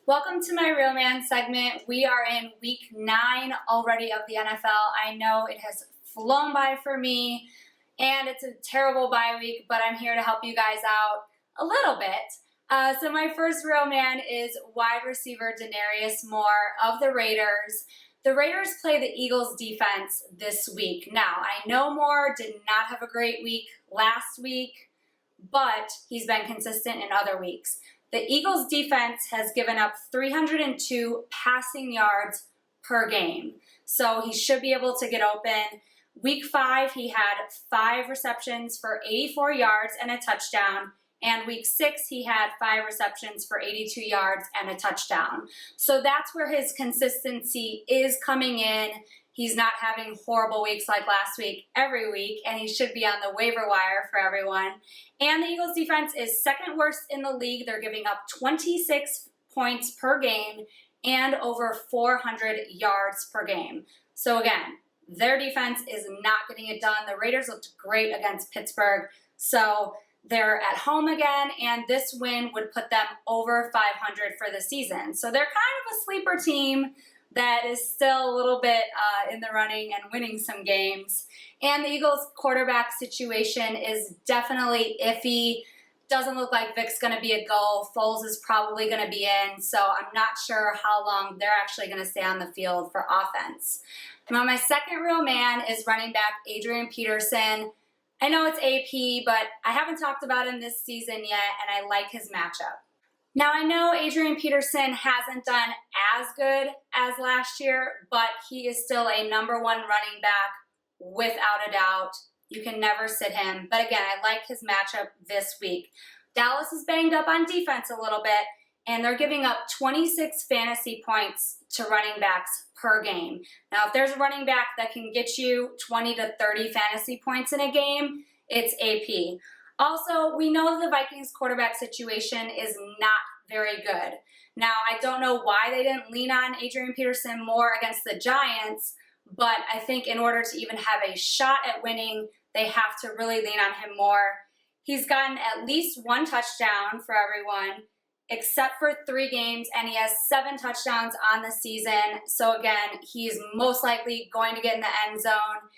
Welcome to my Real Man segment. We are in week 9 already of the NFL. I know it has flown by for me and it's a terrible bye week, but I'm here to help you guys out a little bit. So my first Real Man is wide receiver Denarius Moore of the Raiders. The Raiders play the Eagles defense this week. Now, I know Moore did not have a great week last week, but he's been consistent in other weeks. The Eagles defense has given up 302 passing yards per game, so he should be able to get open. Week 5, he had 5 receptions for 84 yards and a touchdown, and week 6, he had 5 receptions for 82 yards and a touchdown. So that's where his consistency is coming in. He's not having horrible weeks like last week every week, and he should be on the waiver wire for everyone. And the Eagles defense is second worst in the league. They're giving up 26 points per game and over 400 yards per game. So again, their defense is not getting it done. The Raiders looked great against Pittsburgh, so they're at home again, and this win would put them over 500 for the season. So they're kind of a sleeper team that is still a little bit in the running and winning some games. And the Eagles quarterback situation is definitely iffy. Doesn't look like Vic's going to be a go. Foles is probably going to be in, so I'm not sure how long they're actually going to stay on the field for offense. Now my second Real Man is running back Adrian Peterson. I know it's AP, but I haven't talked about him this season yet, and I like his matchup. Now, I know Adrian Peterson hasn't done as good as last year, but he is still a #1 running back without a doubt. You can never sit him. But again, I like his matchup this week. Dallas is banged up on defense a little bit, and they're giving up 26 fantasy points to running backs per game. Now, if there's a running back that can get you 20 to 30 fantasy points in a game, it's AP. Also, we know the Vikings quarterback situation is not very good. Now, I don't know why they didn't lean on Adrian Peterson more against the Giants, but I think in order to even have a shot at winning, they have to really lean on him more. He's gotten at least 1 touchdown for everyone, except for 3 games, and he has 7 touchdowns on the season. So again, he's most likely going to get in the end zone.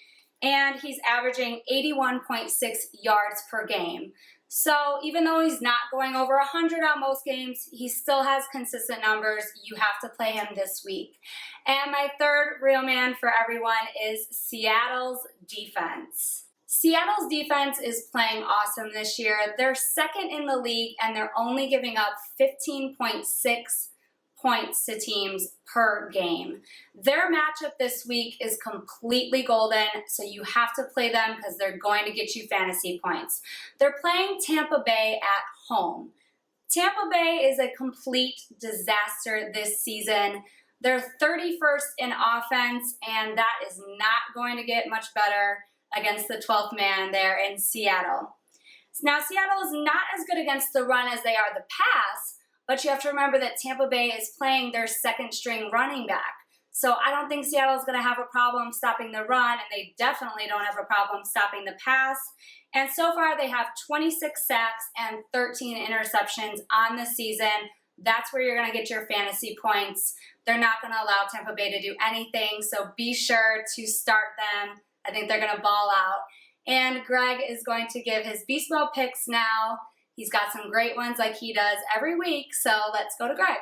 And he's averaging 81.6 yards per game. So even though he's not going over 100 on most games, he still has consistent numbers. You have to play him this week. And my third Real Man for everyone is Seattle's defense. Seattle's defense is playing awesome this year. They're second in the league, and they're only giving up 15.6 points to teams per game. Their matchup this week is completely golden, so you have to play them because they're going to get you fantasy points. They're playing Tampa Bay at home. Tampa Bay is a complete disaster this season. They're 31st in offense, and that is not going to get much better against the 12th man there in Seattle. Now, Seattle is not as good against the run as they are the pass, but you have to remember that Tampa Bay is playing their second-string running back. So I don't think Seattle's going to have a problem stopping the run, and they definitely don't have a problem stopping the pass. And so far, they have 26 sacks and 13 interceptions on the season. That's where you're going to get your fantasy points. They're not going to allow Tampa Bay to do anything, so be sure to start them. I think they're going to ball out. And Greg is going to give his Beast Mode picks now. He's got some great ones like he does every week, so let's go to Greg.